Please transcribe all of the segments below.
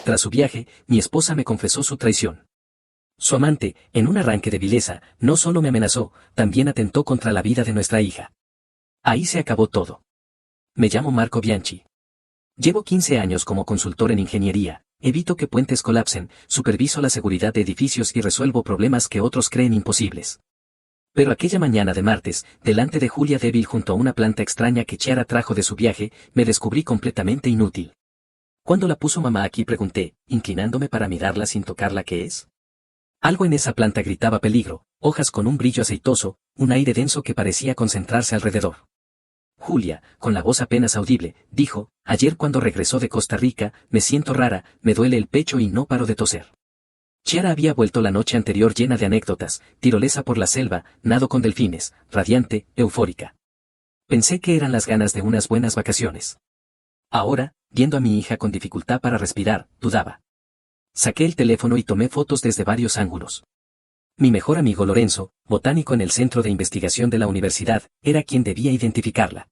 Tras su viaje, mi esposa me confesó su traición. Su amante, en un arranque de vileza, no solo me amenazó, también atentó contra la vida de nuestra hija. Ahí se acabó todo. Me llamo Marco Bianchi. Llevo 15 años como consultor en ingeniería, evito que puentes colapsen, superviso la seguridad de edificios y resuelvo problemas que otros creen imposibles. Pero aquella mañana de martes, delante de Julia débil junto a una planta extraña que Chiara trajo de su viaje, me descubrí completamente inútil. ¿Cuándo la puso mamá aquí?, pregunté, inclinándome para mirarla sin tocarla. ¿Qué es? Algo en esa planta gritaba peligro, hojas con un brillo aceitoso, un aire denso que parecía concentrarse alrededor. Julia, con la voz apenas audible, dijo, ayer cuando regresó de Costa Rica, me siento rara, me duele el pecho y no paro de toser. Chiara había vuelto la noche anterior llena de anécdotas, tirolesa por la selva, nado con delfines, radiante, eufórica. Pensé que eran las ganas de unas buenas vacaciones. Ahora, viendo a mi hija con dificultad para respirar, dudaba. Saqué el teléfono y tomé fotos desde varios ángulos. Mi mejor amigo Lorenzo, botánico en el centro de investigación de la universidad, era quien debía identificarla.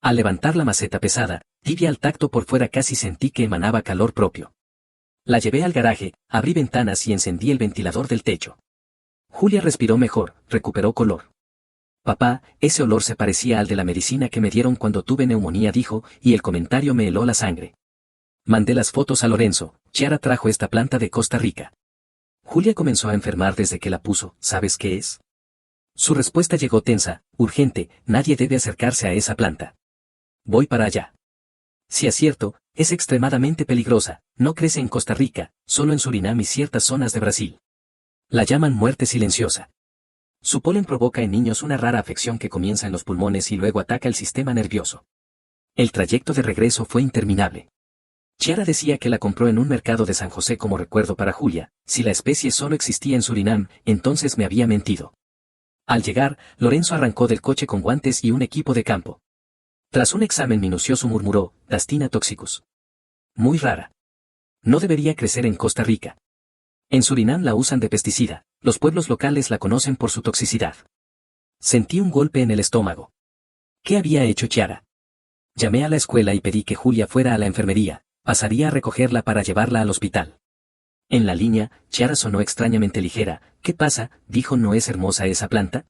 Al levantar la maceta pesada, tibia al tacto por fuera, casi sentí que emanaba calor propio. La llevé al garaje, abrí ventanas y encendí el ventilador del techo. Julia respiró mejor, recuperó color. Papá, ese olor se parecía al de la medicina que me dieron cuando tuve neumonía, dijo, y el comentario me heló la sangre. Mandé las fotos a Lorenzo. Chiara trajo esta planta de Costa Rica. Julia comenzó a enfermar desde que la puso. ¿Sabes qué es? Su respuesta llegó tensa, urgente, nadie debe acercarse a esa planta. Voy para allá. Si acierto, es extremadamente peligrosa, no crece en Costa Rica, solo en Surinam y ciertas zonas de Brasil. La llaman muerte silenciosa. Su polen provoca en niños una rara afección que comienza en los pulmones y luego ataca el sistema nervioso. El trayecto de regreso fue interminable. Chiara decía que la compró en un mercado de San José como recuerdo para Julia. Si la especie solo existía en Surinam, entonces me había mentido. Al llegar, Lorenzo arrancó del coche con guantes y un equipo de campo. Tras un examen minucioso murmuró, Dastina toxicus. Muy rara. No debería crecer en Costa Rica. En Surinam la usan de pesticida, los pueblos locales la conocen por su toxicidad. Sentí un golpe en el estómago. ¿Qué había hecho Chiara? Llamé a la escuela y pedí que Julia fuera a la enfermería, pasaría a recogerla para llevarla al hospital. En la línea, Chiara sonó extrañamente ligera. ¿Qué pasa?, dijo, ¿no es hermosa esa planta?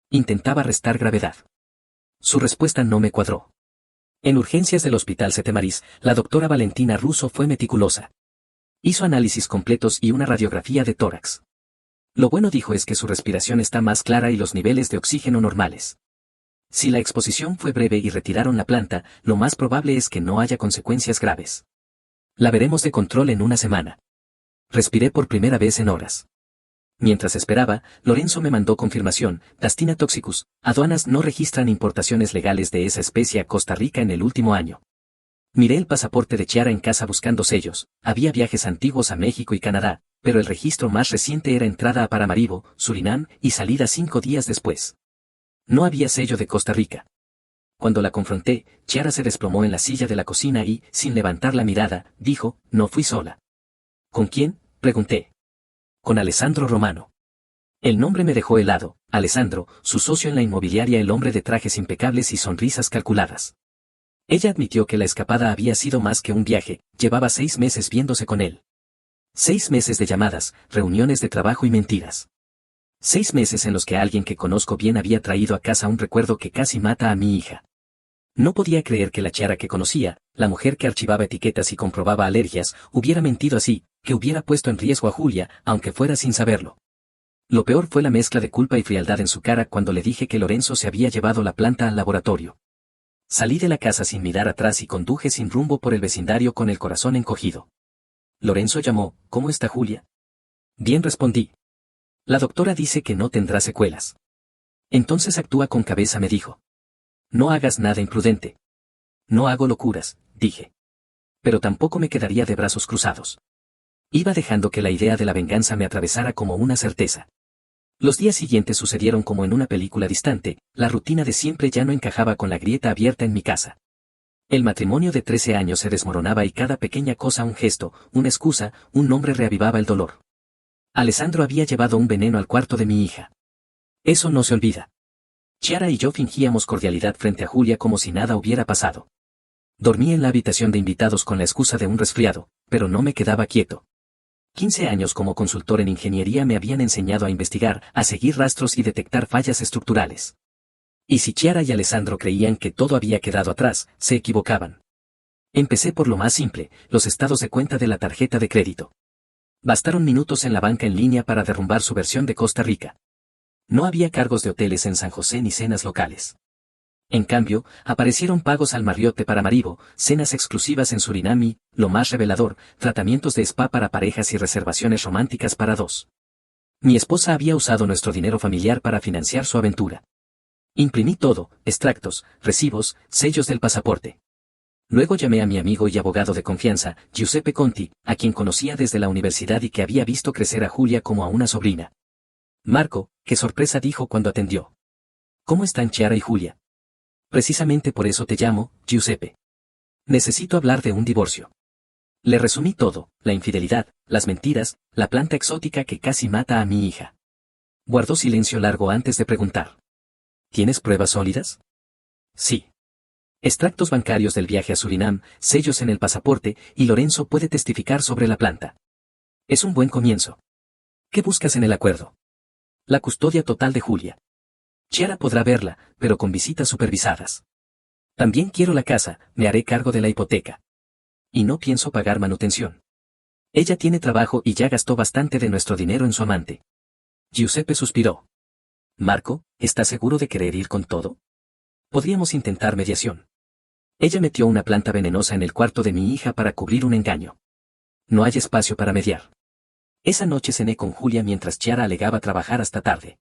Intentaba restar gravedad. Su respuesta no me cuadró. En urgencias del Hospital Setemaris, la doctora Valentina Russo fue meticulosa. Hizo análisis completos y una radiografía de tórax. Lo bueno, dijo, es que su respiración está más clara y los niveles de oxígeno normales. Si la exposición fue breve y retiraron la planta, lo más probable es que no haya consecuencias graves. La veremos de control en una semana. Respiré por primera vez en horas. Mientras esperaba, Lorenzo me mandó confirmación, Dastina toxicus, aduanas no registran importaciones legales de esa especie a Costa Rica en el último año. Miré el pasaporte de Chiara en casa buscando sellos, había viajes antiguos a México y Canadá, pero el registro más reciente era entrada a Paramaribo, Surinam, y salida 5 días después. No había sello de Costa Rica. Cuando la confronté, Chiara se desplomó en la silla de la cocina y, sin levantar la mirada, dijo, no fui sola. ¿Con quién?, pregunté. Con Alessandro Romano. El nombre me dejó helado. Alessandro, su socio en la inmobiliaria, el hombre de trajes impecables y sonrisas calculadas. Ella admitió que la escapada había sido más que un viaje, llevaba 6 meses viéndose con él. 6 meses de llamadas, reuniones de trabajo y mentiras. 6 meses en los que alguien que conozco bien había traído a casa un recuerdo que casi mata a mi hija. No podía creer que la Chiara que conocía, la mujer que archivaba etiquetas y comprobaba alergias, hubiera mentido así, que hubiera puesto en riesgo a Julia, aunque fuera sin saberlo. Lo peor fue la mezcla de culpa y frialdad en su cara cuando le dije que Lorenzo se había llevado la planta al laboratorio. Salí de la casa sin mirar atrás y conduje sin rumbo por el vecindario con el corazón encogido. Lorenzo llamó, ¿cómo está Julia? Bien, respondí. La doctora dice que no tendrá secuelas. Entonces actúa con cabeza, me dijo. No hagas nada imprudente. No hago locuras, dije. Pero tampoco me quedaría de brazos cruzados. Iba dejando que la idea de la venganza me atravesara como una certeza. Los días siguientes sucedieron como en una película distante, la rutina de siempre ya no encajaba con la grieta abierta en mi casa. El matrimonio de 13 años se desmoronaba y cada pequeña cosa, un gesto, una excusa, un nombre reavivaba el dolor. Alessandro había llevado un veneno al cuarto de mi hija. Eso no se olvida. Chiara y yo fingíamos cordialidad frente a Julia como si nada hubiera pasado. Dormí en la habitación de invitados con la excusa de un resfriado, pero no me quedaba quieto. 15 años como consultor en ingeniería me habían enseñado a investigar, a seguir rastros y detectar fallas estructurales. Y si Chiara y Alessandro creían que todo había quedado atrás, se equivocaban. Empecé por lo más simple, los estados de cuenta de la tarjeta de crédito. Bastaron minutos en la banca en línea para derrumbar su versión de Costa Rica. No había cargos de hoteles en San José ni cenas locales. En cambio, aparecieron pagos al Marriott para Maribo, cenas exclusivas en Surinam y, lo más revelador, tratamientos de spa para parejas y reservaciones románticas para dos. Mi esposa había usado nuestro dinero familiar para financiar su aventura. Imprimí todo, extractos, recibos, sellos del pasaporte. Luego llamé a mi amigo y abogado de confianza, Giuseppe Conti, a quien conocía desde la universidad y que había visto crecer a Julia como a una sobrina. Marco, qué sorpresa, dijo cuando atendió. ¿Cómo están Chiara y Julia? Precisamente por eso te llamo, Giuseppe. Necesito hablar de un divorcio. Le resumí todo, la infidelidad, las mentiras, la planta exótica que casi mata a mi hija. Guardó silencio largo antes de preguntar. ¿Tienes pruebas sólidas? Sí. Extractos bancarios del viaje a Surinam, sellos en el pasaporte, y Lorenzo puede testificar sobre la planta. Es un buen comienzo. ¿Qué buscas en el acuerdo? La custodia total de Julia. Chiara podrá verla, pero con visitas supervisadas. También quiero la casa, me haré cargo de la hipoteca. Y no pienso pagar manutención. Ella tiene trabajo y ya gastó bastante de nuestro dinero en su amante. Giuseppe suspiró. Marco, ¿estás seguro de querer ir con todo? Podríamos intentar mediación. Ella metió una planta venenosa en el cuarto de mi hija para cubrir un engaño. No hay espacio para mediar. Esa noche cené con Julia mientras Chiara alegaba trabajar hasta tarde.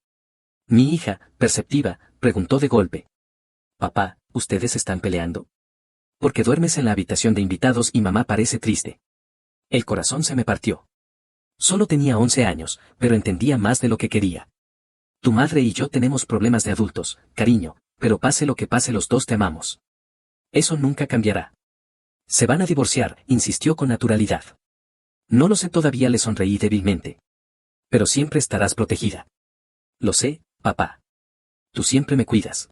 Mi hija, perceptiva, preguntó de golpe. Papá, ¿ustedes están peleando? Porque duermes en la habitación de invitados y mamá parece triste. El corazón se me partió. Solo tenía 11 años, pero entendía más de lo que quería. Tu madre y yo tenemos problemas de adultos, cariño, pero pase lo que pase los dos te amamos. Eso nunca cambiará. Se van a divorciar, insistió con naturalidad. No lo sé todavía, le sonreí débilmente. Pero siempre estarás protegida. Lo sé, papá. Tú siempre me cuidas.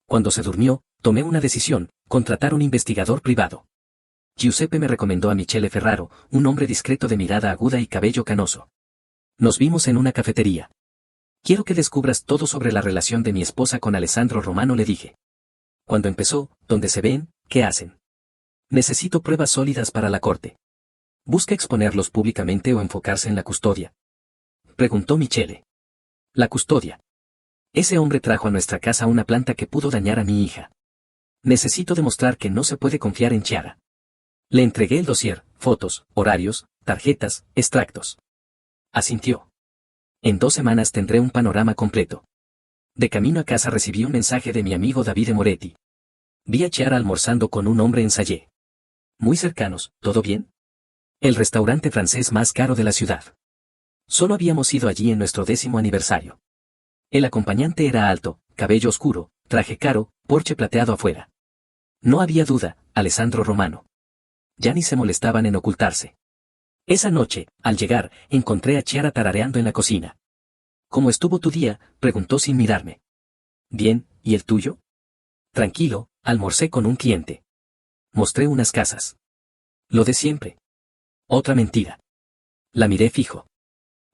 Cuando se durmió, tomé una decisión, contratar un investigador privado. Giuseppe me recomendó a Michele Ferraro, un hombre discreto de mirada aguda y cabello canoso. Nos vimos en una cafetería. Quiero que descubras todo sobre la relación de mi esposa con Alessandro Romano, le dije. Cuando empezó, dónde se ven, qué hacen. Necesito pruebas sólidas para la corte. ¿Busca exponerlos públicamente o enfocarse en la custodia? Preguntó Michele. La custodia. Ese hombre trajo a nuestra casa una planta que pudo dañar a mi hija. Necesito demostrar que no se puede confiar en Chiara. Le entregué el dossier, fotos, horarios, tarjetas, extractos. Asintió. En 2 semanas tendré un panorama completo. De camino a casa recibí un mensaje de mi amigo Davide Moretti. Vi a Chiara almorzando con un hombre en Sayé. Muy cercanos, ¿todo bien? El restaurante francés más caro de la ciudad. Solo habíamos ido allí en nuestro 10º aniversario. El acompañante era alto, cabello oscuro, traje caro, Porsche plateado afuera. No había duda, Alessandro Romano. Ya ni se molestaban en ocultarse. Esa noche, al llegar, encontré a Chiara tarareando en la cocina. ¿Cómo estuvo tu día?, preguntó sin mirarme. Bien, ¿y el tuyo? Tranquilo, almorcé con un cliente. Mostré unas casas. Lo de siempre. Otra mentira. La miré fijo.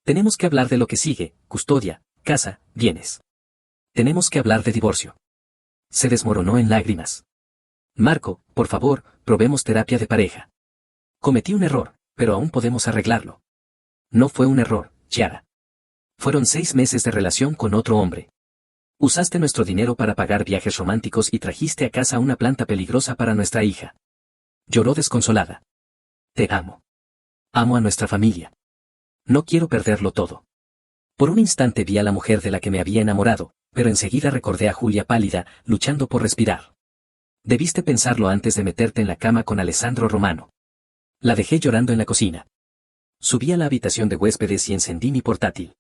Tenemos que hablar de lo que sigue, custodia, casa, bienes. Tenemos que hablar de divorcio. Se desmoronó en lágrimas. Marco, por favor, probemos terapia de pareja. Cometí un error, pero aún podemos arreglarlo. No fue un error, Chiara. Fueron 6 meses de relación con otro hombre. Usaste nuestro dinero para pagar viajes románticos y trajiste a casa una planta peligrosa para nuestra hija. Lloró desconsolada. Te amo. Amo a nuestra familia. No quiero perderlo todo. Por un instante vi a la mujer de la que me había enamorado, pero enseguida recordé a Julia pálida, luchando por respirar. Debiste pensarlo antes de meterte en la cama con Alessandro Romano. La dejé llorando en la cocina. Subí a la habitación de huéspedes y encendí mi portátil.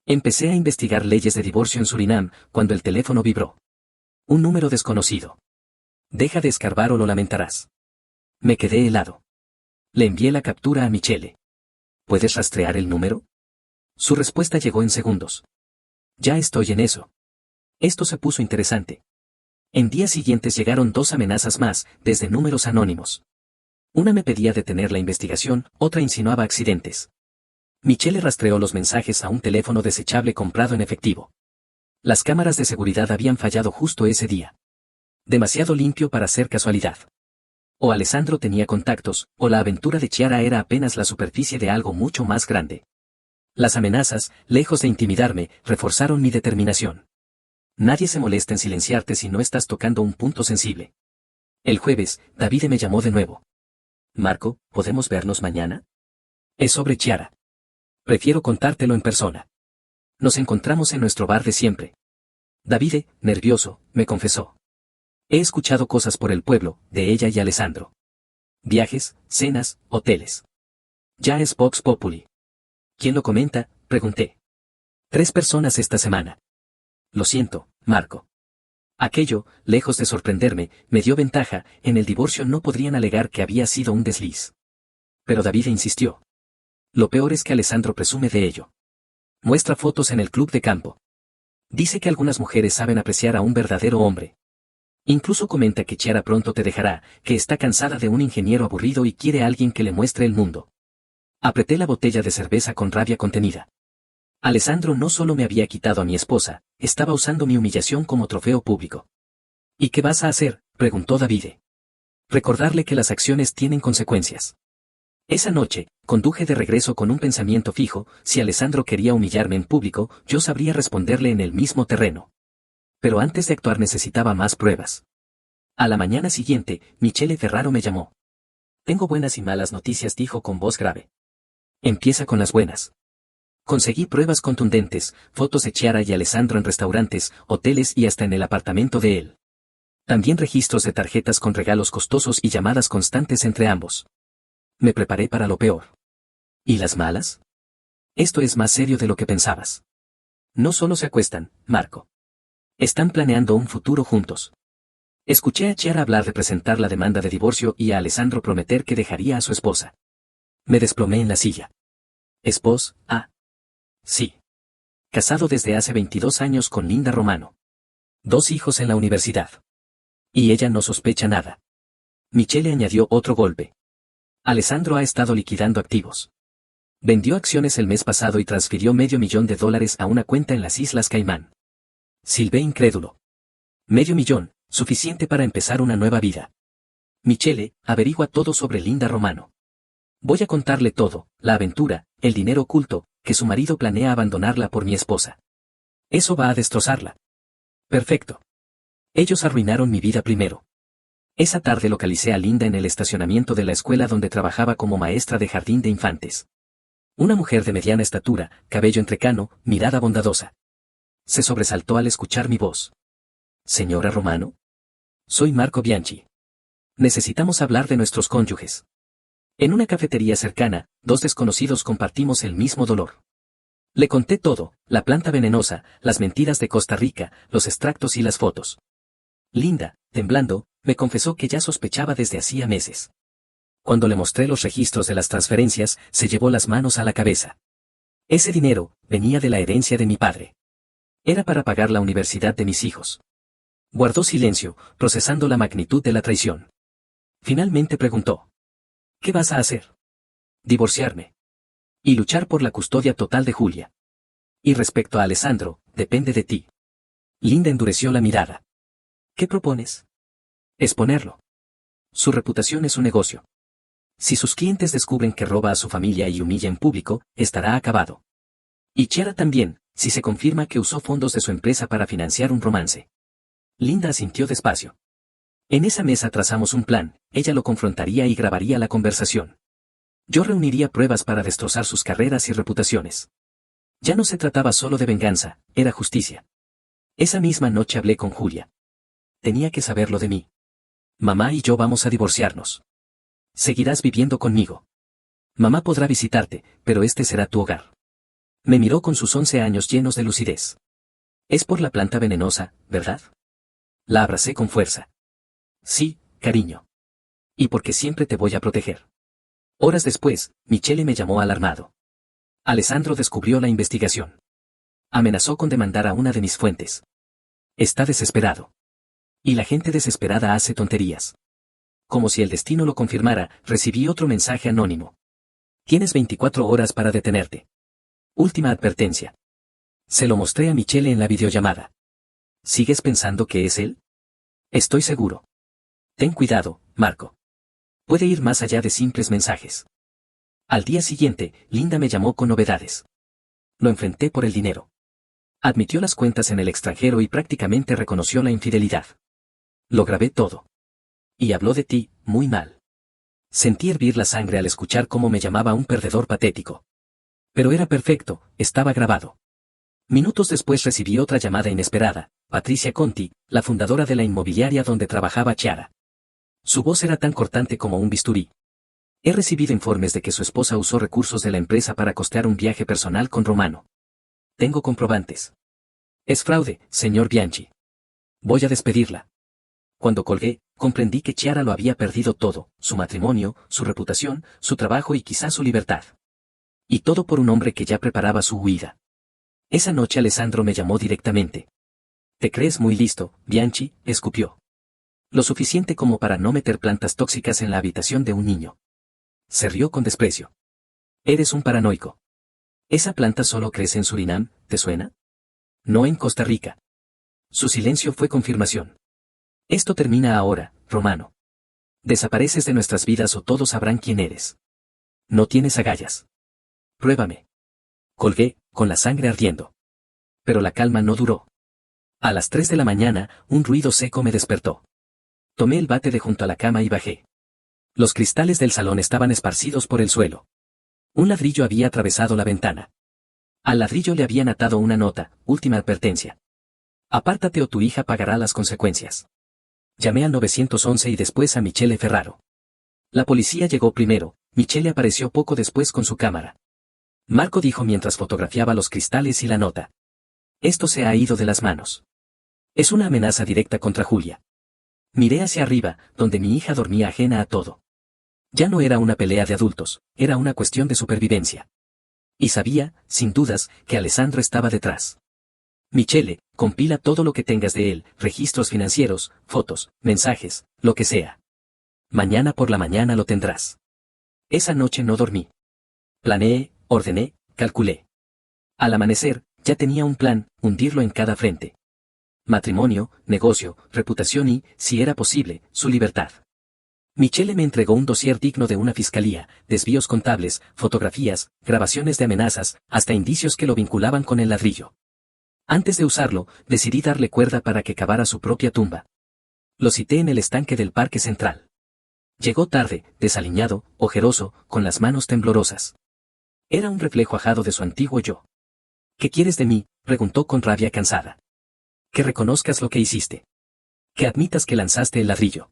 Empecé a investigar leyes de divorcio en Surinam, cuando el teléfono vibró. Un número desconocido. Deja de escarbar o lo lamentarás. Me quedé helado. Le envié la captura a Michele. ¿Puedes rastrear el número? Su respuesta llegó en segundos. Ya estoy en eso. Esto se puso interesante. En días siguientes llegaron 2 amenazas más, desde números anónimos. Una me pedía detener la investigación, otra insinuaba accidentes. Michelle rastreó los mensajes a un teléfono desechable comprado en efectivo. Las cámaras de seguridad habían fallado justo ese día. Demasiado limpio para ser casualidad. O Alessandro tenía contactos, o la aventura de Chiara era apenas la superficie de algo mucho más grande. Las amenazas, lejos de intimidarme, reforzaron mi determinación. Nadie se molesta en silenciarte si no estás tocando un punto sensible. El jueves, David me llamó de nuevo. Marco, ¿podemos vernos mañana? Es sobre Chiara. Prefiero contártelo en persona. Nos encontramos en nuestro bar de siempre. David, nervioso, me confesó. He escuchado cosas por el pueblo, de ella y Alessandro. Viajes, cenas, hoteles. Ya es Vox Populi. ¿Quién lo comenta?, pregunté. 3 personas esta semana. Lo siento, Marco. Aquello, lejos de sorprenderme, me dio ventaja, en el divorcio no podrían alegar que había sido un desliz. Pero David insistió. Lo peor es que Alessandro presume de ello. Muestra fotos en el club de campo. Dice que algunas mujeres saben apreciar a un verdadero hombre. Incluso comenta que Chiara pronto te dejará, que está cansada de un ingeniero aburrido y quiere a alguien que le muestre el mundo. Apreté la botella de cerveza con rabia contenida. Alessandro no solo me había quitado a mi esposa, estaba usando mi humillación como trofeo público. ¿Y qué vas a hacer?, preguntó David. Recordarle que las acciones tienen consecuencias. Esa noche, conduje de regreso con un pensamiento fijo: si Alessandro quería humillarme en público, yo sabría responderle en el mismo terreno. Pero antes de actuar necesitaba más pruebas. A la mañana siguiente, Michelle Ferraro me llamó. Tengo buenas y malas noticias, dijo con voz grave. Empieza con las buenas. Conseguí pruebas contundentes, fotos de Chiara y Alessandro en restaurantes, hoteles y hasta en el apartamento de él. También registros de tarjetas con regalos costosos y llamadas constantes entre ambos. Me preparé para lo peor. ¿Y las malas? Esto es más serio de lo que pensabas. No solo se acuestan, Marco. Están planeando un futuro juntos. Escuché a Chiara hablar de presentar la demanda de divorcio y a Alessandro prometer que dejaría a su esposa. Me desplomé en la silla. ¿Esposa? Ah. Sí. Casado desde hace 22 años con Linda Romano. 2 hijos en la universidad. Y ella no sospecha nada. Michelle añadió otro golpe. Alessandro ha estado liquidando activos. Vendió acciones el mes pasado y transfirió $500,000 a una cuenta en las Islas Caimán. Silbé incrédulo. $500,000, suficiente para empezar una nueva vida. Michelle, averigua todo sobre Linda Romano. Voy a contarle todo, la aventura, el dinero oculto, que su marido planea abandonarla por mi esposa. Eso va a destrozarla. Perfecto. Ellos arruinaron mi vida primero. Esa tarde localicé a Linda en el estacionamiento de la escuela donde trabajaba como maestra de jardín de infantes. Una mujer de mediana estatura, cabello entrecano, mirada bondadosa. Se sobresaltó al escuchar mi voz. Señora Romano. Soy Marco Bianchi. Necesitamos hablar de nuestros cónyuges. En una cafetería cercana, 2 desconocidos compartimos el mismo dolor. Le conté todo: la planta venenosa, las mentiras de Costa Rica, los extractos y las fotos. Linda, temblando, me confesó que ya sospechaba desde hacía meses. Cuando le mostré los registros de las transferencias, se llevó las manos a la cabeza. Ese dinero venía de la herencia de mi padre. Era para pagar la universidad de mis hijos. Guardó silencio, procesando la magnitud de la traición. Finalmente preguntó: ¿qué vas a hacer? Divorciarme. Y luchar por la custodia total de Julia. Y respecto a Alessandro, depende de ti. Linda endureció la mirada. ¿Qué propones? Exponerlo. Su reputación es un negocio. Si sus clientes descubren que roba a su familia y humilla en público, estará acabado. Y Chiara también, si se confirma que usó fondos de su empresa para financiar un romance. Linda asintió despacio. En esa mesa trazamos un plan: ella lo confrontaría y grabaría la conversación. Yo reuniría pruebas para destrozar sus carreras y reputaciones. Ya no se trataba solo de venganza, era justicia. Esa misma noche hablé con Julia. Tenía que saberlo de mí. Mamá y yo vamos a divorciarnos. Seguirás viviendo conmigo. Mamá podrá visitarte, pero este será tu hogar. Me miró con sus 11 años llenos de lucidez. Es por la planta venenosa, ¿verdad? La abracé con fuerza. Sí, cariño. Y porque siempre te voy a proteger. Horas después, Michelle me llamó alarmado. Alessandro descubrió la investigación. Amenazó con demandar a una de mis fuentes. Está desesperado. Y la gente desesperada hace tonterías. Como si el destino lo confirmara, recibí otro mensaje anónimo. Tienes 24 horas para detenerte. Última advertencia. Se lo mostré a Michele en la videollamada. ¿Sigues pensando que es él? Estoy seguro. Ten cuidado, Marco. Puede ir más allá de simples mensajes. Al día siguiente, Linda me llamó con novedades. Lo enfrenté por el dinero. Admitió las cuentas en el extranjero y prácticamente reconoció la infidelidad. Lo grabé todo. Y habló de ti, muy mal. Sentí hervir la sangre al escuchar cómo me llamaba un perdedor patético. Pero era perfecto, estaba grabado. Minutos después recibí otra llamada inesperada, Patricia Conti, la fundadora de la inmobiliaria donde trabajaba Chiara. Su voz era tan cortante como un bisturí. He recibido informes de que su esposa usó recursos de la empresa para costear un viaje personal con Romano. Tengo comprobantes. Es fraude, señor Bianchi. Voy a despedirla. Cuando colgué, comprendí que Chiara lo había perdido todo, su matrimonio, su reputación, su trabajo y quizás su libertad. Y todo por un hombre que ya preparaba su huida. Esa noche Alessandro me llamó directamente. ¿Te crees muy listo, Bianchi?, escupió. Lo suficiente como para no meter plantas tóxicas en la habitación de un niño. Se rió con desprecio. Eres un paranoico. ¿Esa planta solo crece en Surinam, te suena? No en Costa Rica. Su silencio fue confirmación. Esto termina ahora, Romano. Desapareces de nuestras vidas o todos sabrán quién eres. No tienes agallas. Pruébame. Colgué, con la sangre ardiendo. Pero la calma no duró. A las 3 de la mañana, un ruido seco me despertó. Tomé el bate de junto a la cama y bajé. Los cristales del salón estaban esparcidos por el suelo. Un ladrillo había atravesado la ventana. Al ladrillo le habían atado una nota, última advertencia. Apártate o tu hija pagará las consecuencias. Llamé al 911 y después a Michele Ferraro. La policía llegó primero, Michele apareció poco después con su cámara. Marco dijo mientras fotografiaba los cristales y la nota. Esto se ha ido de las manos. Es una amenaza directa contra Julia. Miré hacia arriba, donde mi hija dormía ajena a todo. Ya no era una pelea de adultos, era una cuestión de supervivencia. Y sabía, sin dudas, que Alessandro estaba detrás. Michele, compila todo lo que tengas de él, registros financieros, fotos, mensajes, lo que sea. Mañana por la mañana lo tendrás. Esa noche no dormí. Planeé, ordené, calculé. Al amanecer, ya tenía un plan, hundirlo en cada frente. Matrimonio, negocio, reputación y, si era posible, su libertad. Michele me entregó un dossier digno de una fiscalía, desvíos contables, fotografías, grabaciones de amenazas, hasta indicios que lo vinculaban con el ladrillo. Antes de usarlo, decidí darle cuerda para que cavara su propia tumba. Lo cité en el estanque del Parque Central. Llegó tarde, desaliñado, ojeroso, con las manos temblorosas. Era un reflejo ajado de su antiguo yo. ¿Qué quieres de mí?, preguntó con rabia cansada. Que reconozcas lo que hiciste. Que admitas que lanzaste el ladrillo.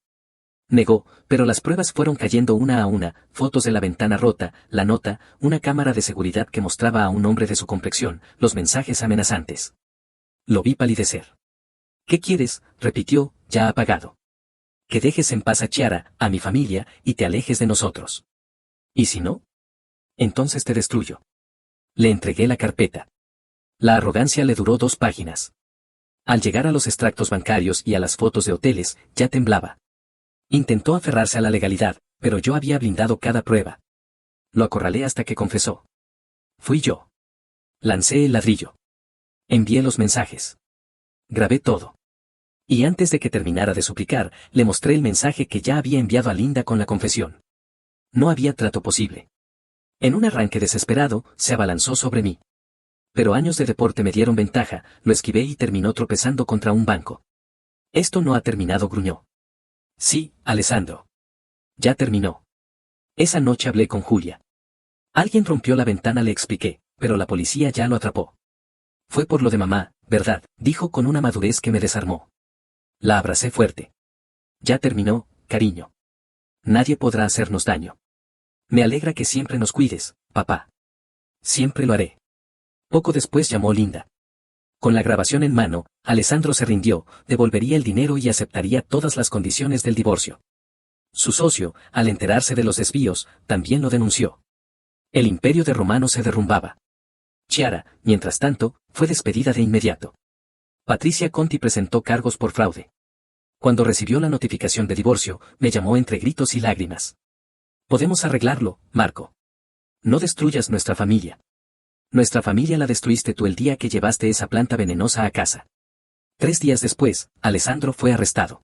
Negó, pero las pruebas fueron cayendo una a una, fotos de la ventana rota, la nota, una cámara de seguridad que mostraba a un hombre de su complexión, los mensajes amenazantes. Lo vi palidecer. ¿Qué quieres?, repitió, ya apagado. Que dejes en paz a Chiara, a mi familia, y te alejes de nosotros. ¿Y si no? Entonces te destruyo. Le entregué la carpeta. La arrogancia le duró 2 páginas. Al llegar a los extractos bancarios y a las fotos de hoteles, ya temblaba. Intentó aferrarse a la legalidad, pero yo había blindado cada prueba. Lo acorralé hasta que confesó. Fui yo. Lancé el ladrillo. Envié los mensajes. Grabé todo. Y antes de que terminara de suplicar, le mostré el mensaje que ya había enviado a Linda con la confesión. No había trato posible. En un arranque desesperado, se abalanzó sobre mí. Pero años de deporte me dieron ventaja, lo esquivé y terminó tropezando contra un banco. Esto no ha terminado, gruñó. Sí, Alessandro. Ya terminó. Esa noche hablé con Julia. Alguien rompió la ventana, le expliqué, pero la policía ya lo atrapó. Fue por lo de mamá, ¿verdad?, dijo con una madurez que me desarmó. La abracé fuerte. Ya terminó, cariño. Nadie podrá hacernos daño. Me alegra que siempre nos cuides, papá. Siempre lo haré. Poco después llamó Linda. Con la grabación en mano, Alessandro se rindió, devolvería el dinero y aceptaría todas las condiciones del divorcio. Su socio, al enterarse de los desvíos, también lo denunció. El imperio de Romano se derrumbaba. Chiara, mientras tanto, fue despedida de inmediato. Patricia Conti presentó cargos por fraude. Cuando recibió la notificación de divorcio, me llamó entre gritos y lágrimas. Podemos arreglarlo, Marco. No destruyas nuestra familia. Nuestra familia la destruiste tú el día que llevaste esa planta venenosa a casa. 3 días después, Alessandro fue arrestado.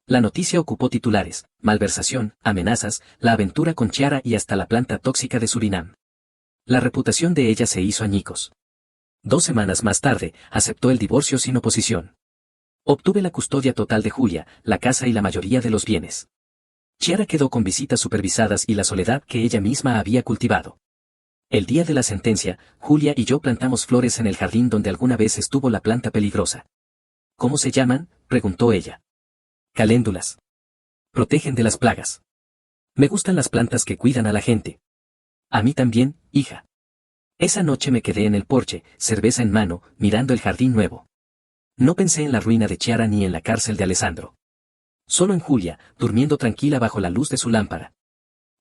La noticia ocupó titulares, malversación, amenazas, la aventura con Chiara y hasta la planta tóxica de Surinam. La reputación de ella se hizo añicos. 2 semanas más tarde, aceptó el divorcio sin oposición. Obtuve la custodia total de Julia, la casa y la mayoría de los bienes. Chiara quedó con visitas supervisadas y la soledad que ella misma había cultivado. El día de la sentencia, Julia y yo plantamos flores en el jardín donde alguna vez estuvo la planta peligrosa. ¿Cómo se llaman?, preguntó ella. Caléndulas. Protegen de las plagas. Me gustan las plantas que cuidan a la gente. A mí también, hija. Esa noche me quedé en el porche, cerveza en mano, mirando el jardín nuevo. No pensé en la ruina de Chiara ni en la cárcel de Alessandro. Solo en Julia, durmiendo tranquila bajo la luz de su lámpara.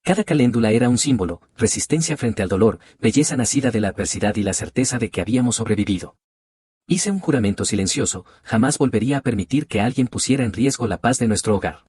Cada caléndula era un símbolo, resistencia frente al dolor, belleza nacida de la adversidad y la certeza de que habíamos sobrevivido. Hice un juramento silencioso, jamás volvería a permitir que alguien pusiera en riesgo la paz de nuestro hogar.